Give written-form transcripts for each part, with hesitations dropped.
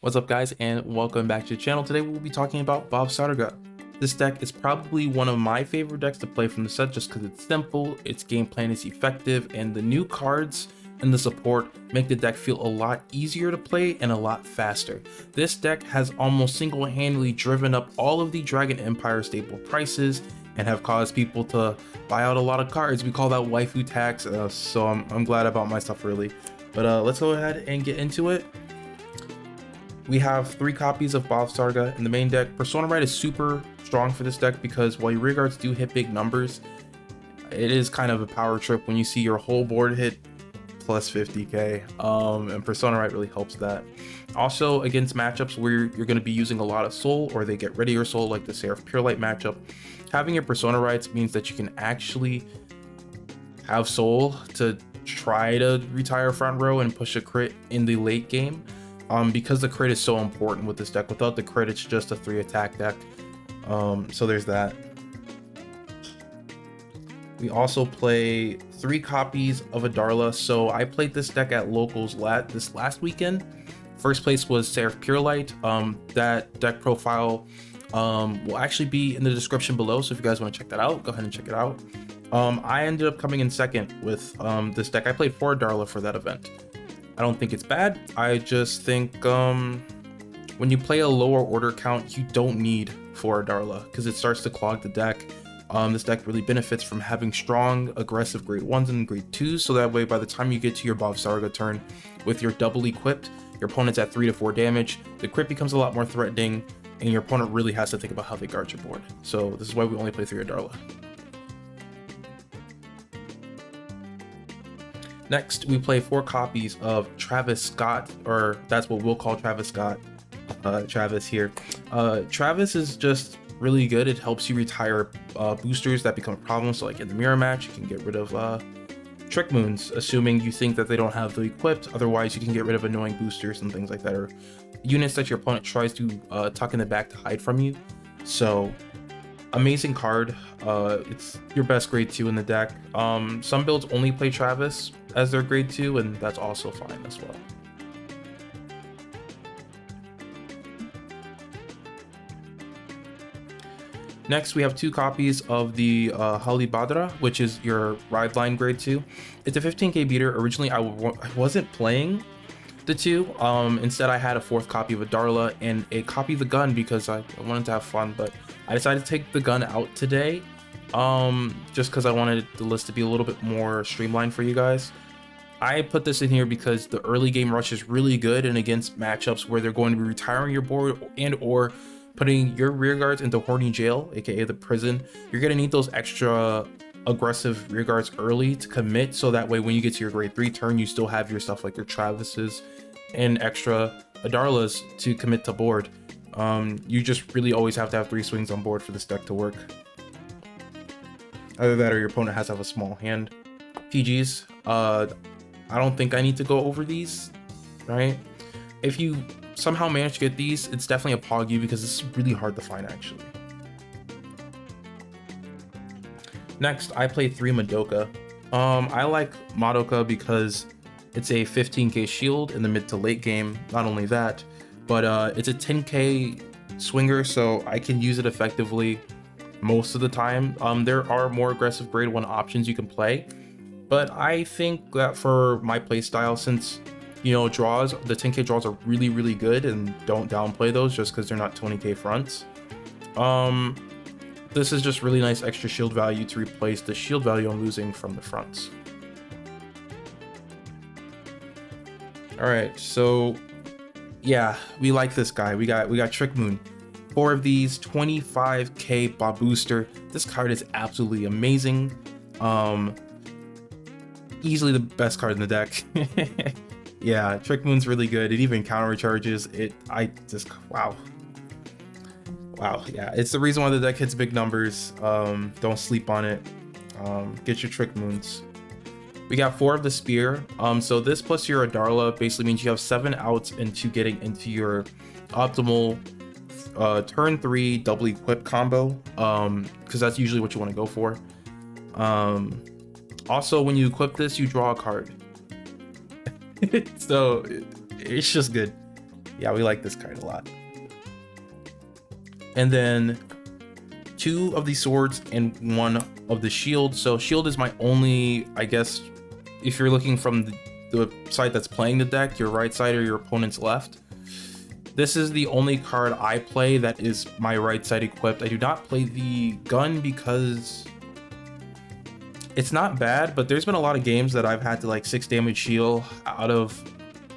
What's up guys, and welcome back to the channel. Today we'll be talking about Bavsargra. This deck is probably one of my favorite decks to play from the set just because it's simple, its game plan is effective, and the new cards and the support make the deck feel a lot easier to play and a lot faster. This deck has almost single-handedly driven up all of the Dragon Empire staple prices and have caused people to buy out a lot of cards. We call that waifu tax, so I'm glad about my stuff really. But let's go ahead and get into it. We have 3 copies of Bavsargra in the main deck. Persona Right is super strong for this deck because while your rear guards do hit big numbers, it is kind of a power trip when you see your whole board hit plus 50k, and Persona Right really helps that. Also, against matchups where you're going to be using a lot of soul or they get rid of your soul, like the Seraph Purelight matchup, having your Persona Rights means that you can actually have soul to try to retire front row and push a crit in the late game. Because the crit is so important with this deck. Without the crit, it's just a 3 attack deck. So there's that. We also play 3 copies of Adarla. So I played this deck at locals this last weekend. First place was Seraph Purelight. That deck profile will actually be in the description below. So if you guys want to check that out, go ahead and check it out. I ended up coming in second with this deck. I played 4 Adarla for that event. I don't think it's bad. I just think when you play a lower order count, you don't need 4 Adarla because it starts to clog the deck. This deck really benefits from having strong, aggressive grade 1s and grade 2s, so that way by the time you get to your Bavsargra turn with your double equipped, your opponent's at 3 to 4 damage, the crit becomes a lot more threatening, and your opponent really has to think about how they guard your board. So this is why we only play 3 Adarla. Next, we play 4 copies of Travis Scott, or that's what we'll call Travis Scott. Travis here. Travis is just really good. It helps you retire boosters that become a problem. So like in the mirror match, you can get rid of Trick Moons, assuming you think that they don't have the equipped. Otherwise, you can get rid of annoying boosters and things like that, or units that your opponent tries to tuck in the back to hide from you. So amazing card. It's your best grade 2 in the deck. Some builds only play Travis as their grade 2, and that's also fine as well. Next, we have 2 copies of the Halibadra, which is your ride line grade 2. It's a 15k beater. Originally, I wasn't playing the 2. Instead, I had a 4th copy of Adarla and a copy of the gun because I wanted to have fun, but I decided to take the gun out today just because I wanted the list to be a little bit more streamlined for you guys. I put this in here because the early game rush is really good, and against matchups where they're going to be retiring your board and or putting your rear guards into hoarding jail, aka the prison, you're going to need those extra aggressive rear guards early to commit, so that way when you get to your grade 3 turn, you still have your stuff like your Travises and extra Adarlas to commit to board. You just really always have to have 3 swings on board for this deck to work. Either that or your opponent has to have a small hand. PGs, I don't think I need to go over these, right? If you somehow manage to get these, it's definitely a Poggy because this is really hard to find actually. Next, I play 3 Madoka. I like Madoka because it's a 15k shield in the mid to late game. Not only that, but it's a 10k swinger, so I can use it effectively most of the time. There are more aggressive grade 1 options you can play, but I think that for my playstyle, since you know draws, the 10k draws are really good, and don't downplay those just because they're not 20k fronts. This is just really nice extra shield value to replace the shield value I'm losing from the fronts. All right, so yeah, we like this guy. We got Trick Moon. 4 of these, 25k Bob Booster. This card is absolutely amazing. Easily the best card in the deck. Yeah, Trick Moon's really good. It even counter charges it. Wow. Yeah, it's the reason why the deck hits big numbers. Don't sleep on it. Get your Trick Moons. We got 4 of the Spear. So this plus your Adarla basically means you have 7 outs into getting into your optimal turn 3 double equip combo, because that's usually what you want to go for. Also, when you equip this, you draw a card. So it's just good. Yeah, we like this card a lot. And then 2 of the swords and 1 of the shield. So shield is my only, I guess, if you're looking from the side that's playing the deck, your right side or your opponent's left. This is the only card I play that is my right side equipped. I do not play the gun because it's not bad, but there's been a lot of games that I've had to like 6 damage shield out of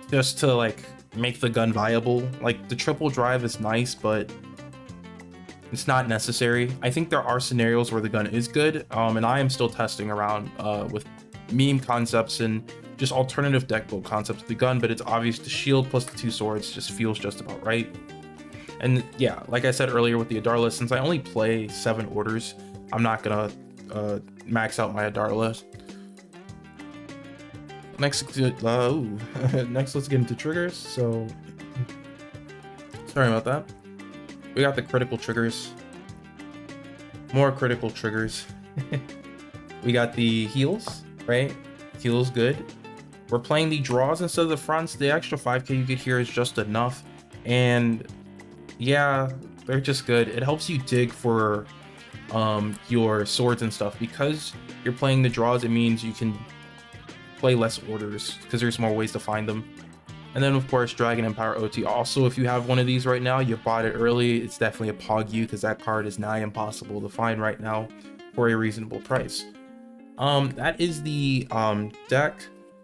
just to like make the gun viable. Like the triple drive is nice, but it's not necessary. I think there are scenarios where the gun is good, and I am still testing around with meme concepts and just alternative deck build concepts with the gun, but it's obvious the shield plus the 2 swords just feels just about right. And yeah, like I said earlier with the Adarla, since I only play 7 orders, I'm not gonna max out my Adarla. Next, next let's get into triggers. So, sorry about that. We got the critical triggers. More critical triggers. We got the heals, right? Heals good. We're playing the draws instead of the fronts. The extra 5k you get here is just enough. And yeah, they're just good. It helps you dig for your swords and stuff. Because you're playing the draws, it means you can play less orders because there's more ways to find them. And then of course Dragon Empire OT. Also, if you have one of these right now, you bought it early, it's definitely a pog you because that card is nigh impossible to find right now for a reasonable price. That is the deck.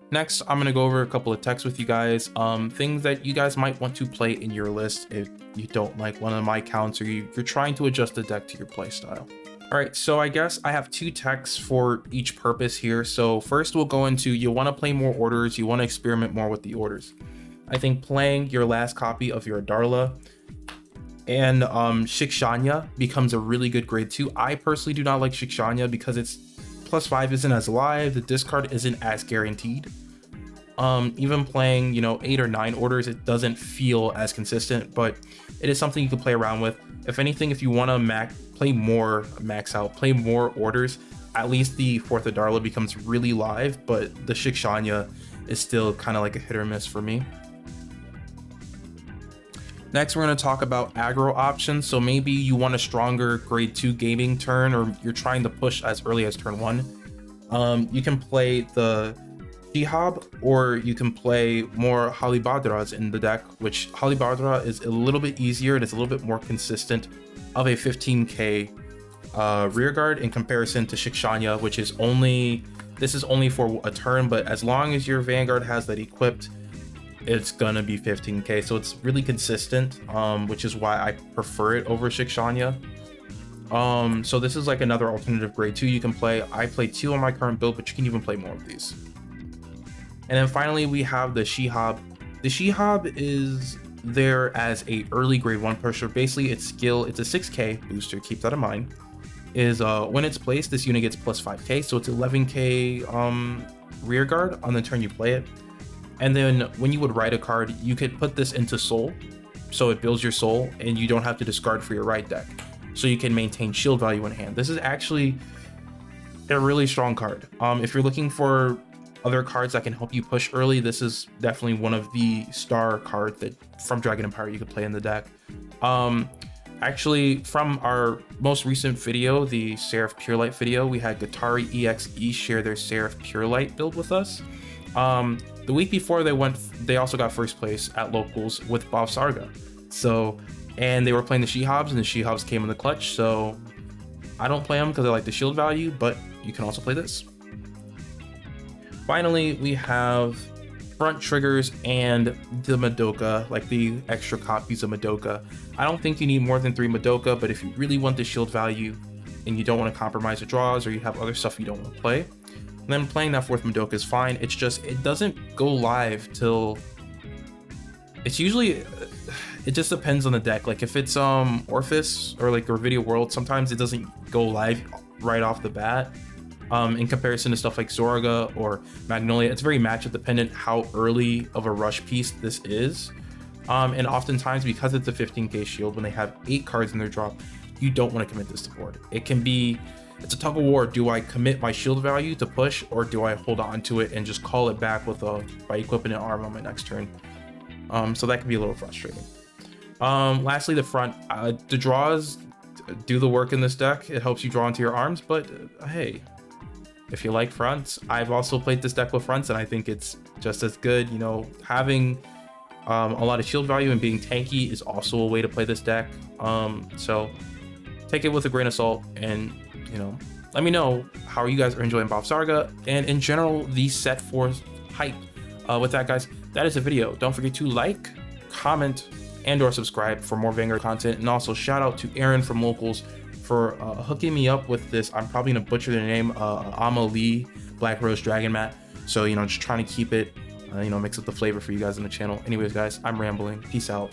Next, I'm gonna go over a couple of texts with you guys, things that you guys might want to play in your list if you don't like one of my counts or you're trying to adjust the deck to your play style. All right, so I guess I have 2 texts for each purpose here. So first we'll go into, you want to play more orders, you want to experiment more with the orders. I think playing your last copy of your Adarla and Shikshanya becomes a really good grade 2. I personally do not like Shikshanya because it's +5 isn't as live, the discard isn't as guaranteed. Even playing, you know, 8 or 9 orders, it doesn't feel as consistent, but it is something you can play around with. If anything, if you want to play more orders, at least the 4th Adarla becomes really live, but the Shikshanya is still kind of like a hit or miss for me. Next, we're going to talk about aggro options. So maybe you want a stronger grade 2 gaming turn, or you're trying to push as early as turn 1. You can play the Shihab, or you can play more Halibadras in the deck, which Halibadra is a little bit easier. It is a little bit more consistent of a 15k rear guard in comparison to Shikshanya, which is only, this is only for a turn, but as long as your Vanguard has that equipped, it's gonna be 15k, so it's really consistent, which is why I prefer it over Shikshanya. So this is like another alternative grade 2 you can play. I play 2 on my current build, but you can even play more of these. And then finally we have the Shihab. The Shihab is there as a early grade 1 pusher. Basically its skill, it's a 6k booster, keep that in mind, is when it's placed, this unit gets +5k, so it's 11k rear guard on the turn you play it. And then when you would write a card, you could put this into soul, so it builds your soul and you don't have to discard for your right deck, so you can maintain shield value in hand. This is actually a really strong card. If you're looking for other cards that can help you push early, this is definitely one of the star cards that from Dragon Empire you could play in the deck. Actually, from our most recent video, the Seraph Purelight video, we had Guitari EXE share their Seraph Purelight build with us. The week before they also got first place at locals with Bavsargra. So, and they were playing the Shihabs, and the Shihabs came in the clutch. So I don't play them because I like the shield value, but you can also play this. Finally, we have front triggers and the Madoka, like the extra copies of Madoka. I don't think you need more than 3 Madoka, but if you really want the shield value and you don't want to compromise the draws, or you have other stuff you don't want to play, then playing that 4th Madoka is fine. It's just, it doesn't go live till, it's usually, it just depends on the deck. Like if it's Orphis or like Video World, sometimes it doesn't go live right off the bat. In comparison to stuff like Zorga or Magnolia, it's very matchup dependent how early of a rush piece this is. And oftentimes, because it's a 15k shield, when they have 8 cards in their drop, you don't want to commit this to board. It can be, it's a tug of war. Do I commit my shield value to push, or do I hold on to it and just call it back with by equipping an arm on my next turn? So that can be a little frustrating. Lastly, the front. The draws do the work in this deck. It helps you draw into your arms, but hey, if you like fronts, I've also played this deck with fronts, and I think it's just as good. You know, having a lot of shield value and being tanky is also a way to play this deck. So take it with a grain of salt, and you know, let me know how you guys are enjoying Bavsargra and in general the set 4 hype. With that, guys, that is the video. Don't forget to like, comment, and/or subscribe for more Vanguard content. And also shout out to Aaron from Locals for hooking me up with this. I'm probably gonna butcher the name, Amalie Black Rose Dragon Mat. So, you know, just trying to keep it, you know, mix up the flavor for you guys on the channel. Anyways, guys, I'm rambling. Peace out.